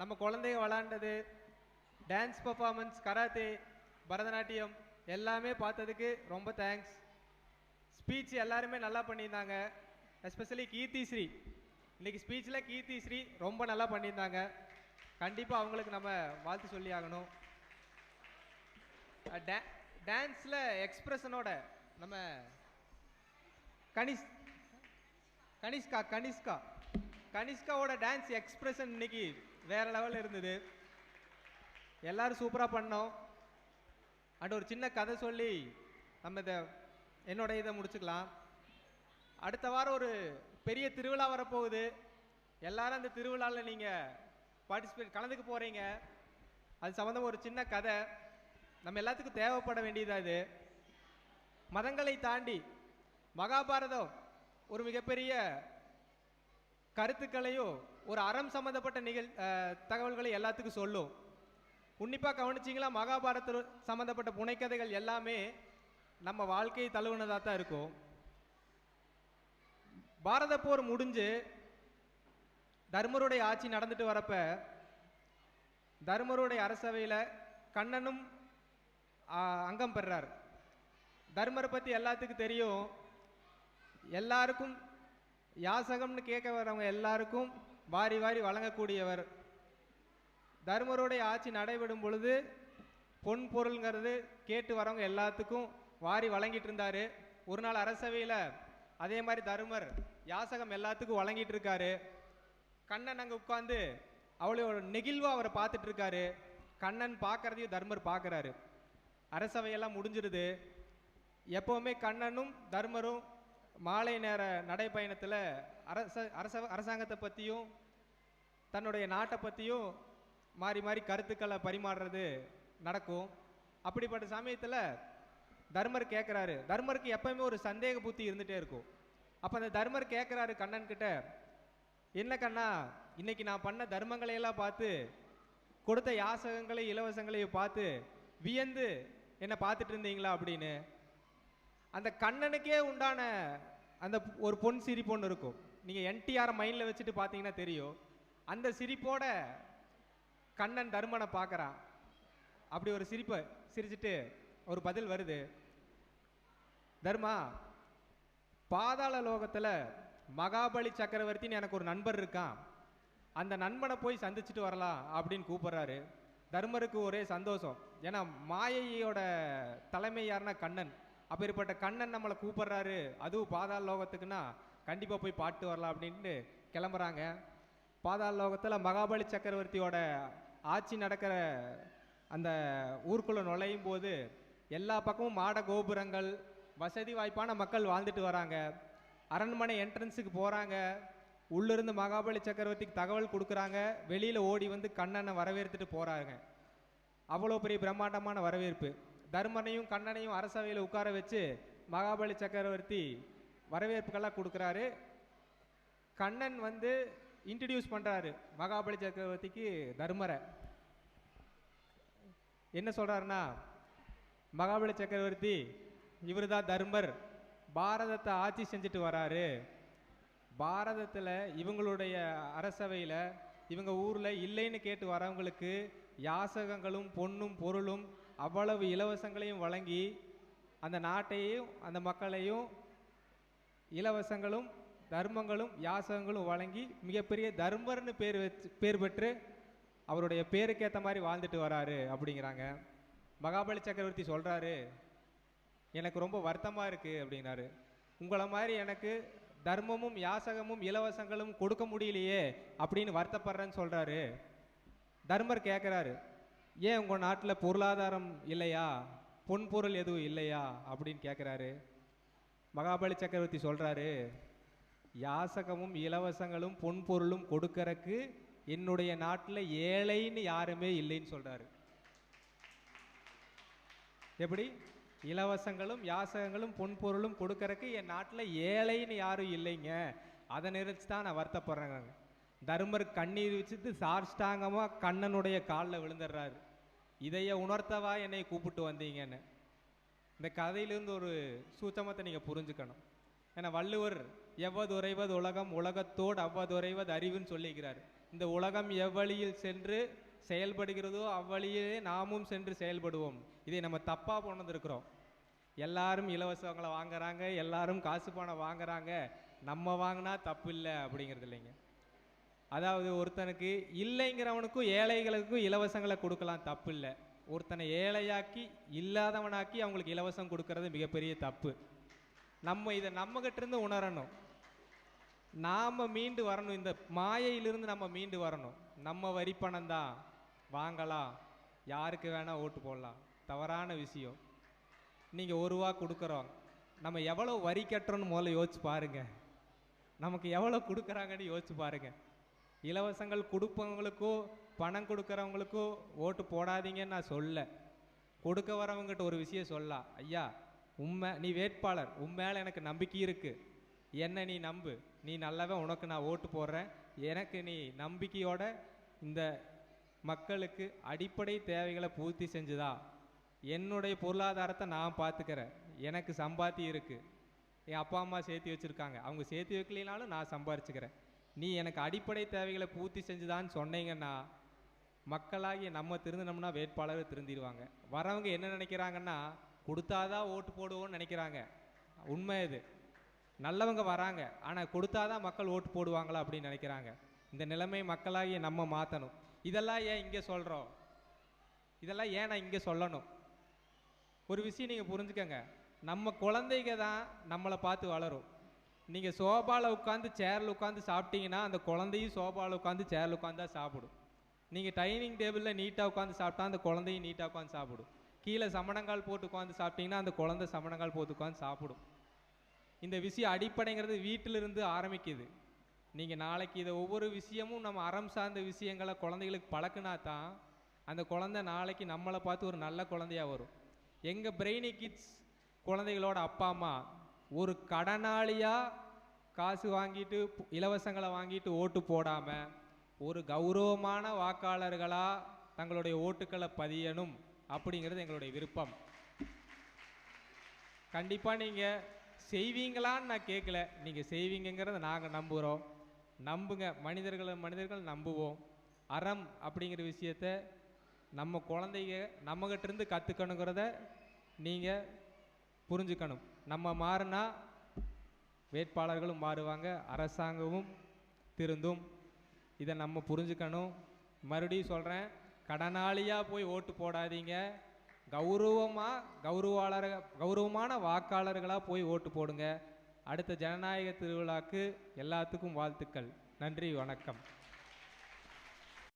நம்ம குழந்தைங்க விளாண்டது, dance performance, karate, Bharatanatyam எல்லாமே பார்த்ததுக்கு ரொம்ப தேங்க்ஸ். ஸ்பீச் எல்லாருமே நல்லா பண்ணியிருந்தாங்க. எஸ்பெஷலி கீர்த்தி ஸ்ரீ, இன்னைக்கு ஸ்பீச்சில் கீர்த்தி ஸ்ரீ ரொம்ப நல்லா பண்ணியிருந்தாங்க. கண்டிப்பாக அவங்களுக்கு நம்ம வாழ்த்து சொல்லி ஆகணும். டான்ஸில் எக்ஸ்பிரஷனோட நம்ம கனிஷ்காவோட டான்ஸ் எக்ஸ்பிரஷன் இன்னைக்கு வேற லெவலில் இருந்தது. எல்லாரும் சூப்பராக பண்ணோம். அண்ட் ஒரு சின்ன கதை சொல்லி நம்ம என்னோட இதை முடிச்சுக்கலாம். அடுத்த வாரம் ஒரு பெரிய திருவிழா வரப்போகுது. எல்லாரும் அந்த திருவிழாவில் நீங்கள் கலந்துக்க போகிறீங்க. அது சம்மந்தம் ஒரு சின்ன கதை நம்ம எல்லாத்துக்கும் தேவைப்பட வேண்டியதா. இது மதங்களை தாண்டி மகாபாரதம் ஒரு மிகப்பெரிய கருத்துக்களையும் ஒரு அறம் சம்மந்தப்பட்ட தகவல்களை எல்லாத்துக்கும் சொல்லும். உன்னிப்பாக கவனிச்சிங்களா, மகாபாரத சம்மந்தப்பட்ட புனைக்கதைகள் எல்லாமே நம்ம வாழ்க்கையை தழுவுனதாக தான் இருக்கும். பாரத போர் முடிஞ்சு தர்மருடைய ஆட்சி நடந்துட்டு வரப்ப தர்மருடைய அரசவையில் கண்ணனும் அங்கம் பெறார். தர்மரை பற்றி எல்லாத்துக்கும் தெரியும். எல்லாருக்கும் யாசகம்னு கேட்க வரவங்க எல்லாருக்கும் வாரி வாரி வழங்கக்கூடியவர். தர்மருடைய ஆட்சி நடைபெறும் பொழுது பொன் பொருள்ங்கிறது கேட்டு வரவங்க எல்லாத்துக்கும் வாரி வழங்கிட்டு இருந்தார். ஒரு நாள் அரசவையில் அதே மாதிரி தர்மர் யாசகம் எல்லாத்துக்கும் வழங்கிட்டு இருக்காரு. கண்ணன் அங்கே உட்காந்து அவ்வளோ நெகிழ்வாக அவரை பார்த்துட்டு இருக்காரு. கண்ணன் பார்க்கறதையும் தர்மர் பார்க்குறாரு. அரசவையெல்லாம் முடிஞ்சிருது. எப்போவுமே கண்ணனும் தர்மரும் மாலை நேர நடைப்பயணத்தில் அரசாங்கத்தை பற்றியும் தன்னுடைய நாட்டை பற்றியும் மாறி மாறி கருத்துக்களை பரிமாறுறது நடக்கும். அப்படிப்பட்ட சமயத்தில் தர்மர் கேட்குறாரு. தர்மருக்கு எப்பவுமே ஒரு சந்தேக புத்தி இருந்துகிட்டே இருக்கும். அப்போ அந்த தர்மர் கேட்குறாரு கண்ணன் கிட்ட, என்ன கண்ணா, இன்னைக்கு நான் பண்ண தர்மங்களையெல்லாம் பார்த்து கொடுத்த யாசகங்களையும் இலவசங்களையும் பார்த்து வியந்து என்னை பார்த்துட்டு இருந்தீங்களா அப்படின்னு. அந்த கண்ணனுக்கே உண்டான அந்த ஒரு பொன் சிரிப்பு ஒன்று இருக்கும். நீங்கள் என்டிஆர் மைண்டில் வச்சுட்டு பார்த்தீங்கன்னா தெரியும். அந்த சிரிப்போட கண்ணன் தர்மனை பார்க்குறான். அப்படி ஒரு சிரிப்பை சிரிச்சுட்டு ஒரு பதில் வருது. தர்மா, பாதாள லோகத்தில் மகாபலி சக்கரவர்த்தின்னு எனக்கு ஒரு நண்பர் இருக்கான். அந்த நண்பனை போய் சந்திச்சுட்டு வரலாம் அப்படின்னு கூப்பிட்றாரு. தர்மருக்கு ஒரே சந்தோஷம். ஏன்னா மாயையோட தலைமை யாருன்னா கண்ணன். அப்பேற்பட்ட கண்ணன் நம்மளை கூப்பிட்றாரு, அதுவும் பாதாள லோகத்துக்குன்னா கண்டிப்பாக போய் பாட்டு வரலாம் அப்படின்ட்டு கிளம்புறாங்க. பாதாள லோகத்தில் மகாபலி சக்கரவர்த்தியோட ஆட்சி நடக்கிற அந்த ஊருக்குள்ளே நுழையும் போது எல்லா பக்கமும் மாட கோபுரங்கள், வசதி வாய்ப்பான மக்கள் வாழ்ந்துட்டு வராங்க. அரண்மனை என்ட்ரன்ஸுக்கு போகிறாங்க. உள்ளிருந்து மகாபலி சக்கரவர்த்திக்கு தகவல் கொடுக்குறாங்க. வெளியில் ஓடி வந்து கண்ணனை வரவேற்றுட்டு போகிறாங்க. அவ்வளோ பெரிய பிரம்மாண்டமான வரவேற்பு. தர்மனையும் கண்ணனையும் அரசவையில் உட்கார வச்சு மகாபலி சக்கரவர்த்தி வரவேற்புக்கெல்லாம் கொடுக்குறாரு. கண்ணன் வந்து இன்ட்ரடியூஸ் பண்ணுறாரு மகாபலி சக்கரவர்த்திக்கு தர்மரை. என்ன சொல்கிறாருன்னா, மகாபலி சக்கரவர்த்தி இவர் தான் தர்மர், பாரதத்தை ஆட்சி செஞ்சுட்டு வராரு. பாரதத்தில் இவங்களுடைய அரசவையில் இவங்க ஊரில் இல்லைன்னு கேட்டு வரவங்களுக்கு யாசகங்களும் பொன்னும் பொருளும் அவ்வளவு இலவசங்களையும் வழங்கி அந்த நாட்டையும் அந்த மக்களையும் இலவசங்களும் தர்மங்களும் யாசகங்களும் வழங்கி மிகப்பெரிய தர்மர்னு பேர் பெற்று அவருடைய பேருக்கேற்ற மாதிரி வாழ்ந்துட்டு வராரு அப்படிங்கிறாங்க. மகாபலி சக்கரவர்த்தி சொல்கிறாரு, எனக்கு ரொம்ப வருத்தமாக இருக்குது அப்படிங்கிறாரு. உங்களை மாதிரி எனக்கு தர்மமும் யாசகமும் இலவசங்களும் கொடுக்க முடியலையே அப்படின்னு வருத்தப்படுறேன்னு சொல்கிறாரு. தர்மர் கேட்குறாரு, ஏன் உங்கள் நாட்டில் பொருளாதாரம் இல்லையா, பொன் பொருள் எதுவும் இல்லையா அப்படின்னு கேட்குறாரு. மகாபலி சக்கரவர்த்தி சொல்கிறாரு, யாசகமும் இலவசங்களும் பொன் பொருளும் கொடுக்கறக்கு என்னுடைய நாட்டில் ஏழைன்னு யாருமே இல்லைன்னு சொல்கிறாரு. எப்படி? இலவசங்களும் யாசகங்களும் பொன் பொருளும் கொடுக்கறக்கு என் நாட்டில் ஏழைன்னு யாரும் இல்லைங்க, அதை நினைச்சு தான் நான் வருத்தப்படுறேங்க. தர்மர் கண்ணீர் வச்சுட்டு சாஷ்டாங்கமாக கண்ணனுடைய காலில் விழுந்துடுறாரு. இதைய உணர்த்தவா என்னை கூப்பிட்டு வந்தீங்கன்னு. இந்த கதையிலிருந்து ஒரு சூச்சமத்தை நீங்கள் புரிஞ்சுக்கணும். ஏன்னா வள்ளுவர் எவ்வது உறைவது உலகம், உலகத்தோடு அவ்வது உறைவது அறிவுன்னு சொல்லிக்கிறார். இந்த உலகம் எவ்வழியில் சென்று செயல்படுகிறதோ அவ்வழியே நாமும் சென்று செயல்படுவோம். இதை நம்ம தப்பாக கொண்டிருக்கிறோம். எல்லாரும் இலவசங்களை வாங்குறாங்க, எல்லாரும் காசு பணம் வாங்குறாங்க, நம்ம வாங்கினா தப்பு இல்லை அப்படிங்கிறது இல்லைங்க. அதாவது ஒருத்தனுக்கு இல்லைங்கிறவனுக்கும் ஏழைகளுக்கும் இலவசங்களை கொடுக்கலாம், தப்பு இல்லை. ஒருத்தனை ஏழையாக்கி இல்லாதவனாக்கி அவங்களுக்கு இலவசம் கொடுக்கறது மிகப்பெரிய தப்பு. நம்ம இதை நம்மகிட்ட இருந்து உணரணும். நாம் மீண்டு வரணும், இந்த மாயையிலிருந்து நம்ம மீண்டு வரணும். நம்ம வரி பணம் தான் வாங்கலாம், யாருக்கு வேணால் ஓட்டு போடலாம், தவறான விஷயம். நீங்கள் ₹1 கொடுக்குறோம், நம்ம எவ்வளோ வரி கட்டுறோன்னு முதல்ல யோசிச்சு பாருங்க. நமக்கு எவ்வளோ கொடுக்குறாங்கன்னு யோசிச்சு பாருங்க. இலவசங்கள் கொடுப்பவங்களுக்கோ பணம் கொடுக்குறவங்களுக்கோ ஓட்டு போடாதீங்கன்னு நான் சொல்ல. கொடுக்க வரவங்ககிட்ட ஒரு விஷயம் சொல்லலாம், ஐயா நீ வேட்பாளர், மேலே எனக்கு நம்பிக்கை இருக்குது, என்ன நீ நம்பு, நீ நல்லவன், உனக்கு நான் ஓட்டு போடுறேன், எனக்கு நீ நம்பிக்கையோட இந்த மக்களுக்கு அடிப்படை தேவைகளை பூர்த்தி செஞ்சுதா, என்னுடைய பொருளாதாரத்தை நான் பார்த்துக்கிறேன், எனக்கு சம்பாத்தி இருக்குது, என் அப்பா அம்மா சேர்த்து வச்சுருக்காங்க, அவங்க சேர்த்து வைக்கலினாலும் நான் சம்பாரிச்சுக்கிறேன், நீ எனக்கு அடிப்படை தேவைகளை பூர்த்தி செஞ்சுதான்னு சொன்னீங்கன்னா மக்களாகி நம்ம திருந்தினோம்னா வேட்பாளர் திருந்திடுவாங்க. வரவங்க என்ன நினைக்கிறாங்கன்னா கொடுத்தாதான் ஓட்டு போடுவோன்னு நினைக்கிறாங்க. உண்மை இது. நல்லவங்க வராங்க, ஆனால் கொடுத்தாதான் மக்கள் ஓட்டு போடுவாங்களா அப்படின்னு நினைக்கிறாங்க. இந்த நிலைமை மக்களாகி நம்ம மாற்றணும். இதெல்லாம் ஏன் இங்கே சொல்கிறோம், இதெல்லாம் ஏன் நான் இங்கே சொல்லணும்? ஒரு விஷயம் நீங்கள் புரிஞ்சுக்கங்க, நம்ம குழந்தைங்க தான் நம்மளை பார்த்து வளரும். நீங்கள் சோபாவில் உட்காந்து சேரில் உட்காந்து சாப்பிட்டீங்கன்னா அந்த குழந்தையும் சோபாவில் உட்காந்து சேரில் உட்காந்து தான் சாப்பிடும். நீங்கள் டைனிங் டேபிளில் நீட்டாக உட்காந்து சாப்பிட்டா அந்த குழந்தையும் நீட்டாக உட்காந்து சாப்பிடும். கீழே சமணங்கால் போட்டு உட்காந்து சாப்பிட்டீங்கன்னா அந்த குழந்தை சமணங்கால் போட்டு உட்காந்து சாப்பிடும். இந்த விஷயம் அடிப்படைங்கிறது வீட்டிலிருந்து ஆரம்பிக்குது. நீங்கள் நாளைக்கு இதை ஒவ்வொரு விஷயமும் நம்ம அறம் சார்ந்த விஷயங்களை குழந்தைகளுக்கு பழக்கினா தான் அந்த குழந்தை நாளைக்கு நம்மளை பார்த்து ஒரு நல்ல குழந்தையாக வரும். எங்கள் பிரெய்னி கிட்ஸ் குழந்தைகளோட அப்பா அம்மா ஒரு கடனாளியாக காசு வாங்கிட்டு இலவசங்களை வாங்கிட்டு ஓட்டு போடாமல் ஒரு கௌரவமான வாக்காளர்களாக தங்களுடைய ஓட்டுக்களை பதியணும் அப்படிங்கிறது எங்களுடைய விருப்பம். கண்டிப்பாக நீங்கள் செய்வீங்களான்னு நான் கேட்கல, நீங்கள் செய்வீங்கிறத நாங்கள் நம்புகிறோம். நம்புங்க, மனிதர்கள் நம்புவோம். அறம் அப்படிங்கிற விஷயத்த நம்ம குழந்தைங்க நம்மகிட்டேருந்து கற்றுக்கணுங்கிறத நீங்கள் புரிஞ்சுக்கணும். நம்ம மாறினா வேட்பாளர்களும் மாறுவாங்க, அரசாங்கமும் திருந்தும். இதை நம்ம புரிஞ்சுக்கணும். மறுபடியும் சொல்கிறேன், கடனாளியாக போய் ஓட்டு போடாதீங்க, கௌரவமான வாக்காளர்களாக போய் ஓட்டு போடுங்க. அடுத்த ஜனநாயக திருவிழாக்கு எல்லாத்துக்கும் வாழ்த்துக்கள். நன்றி, வணக்கம்.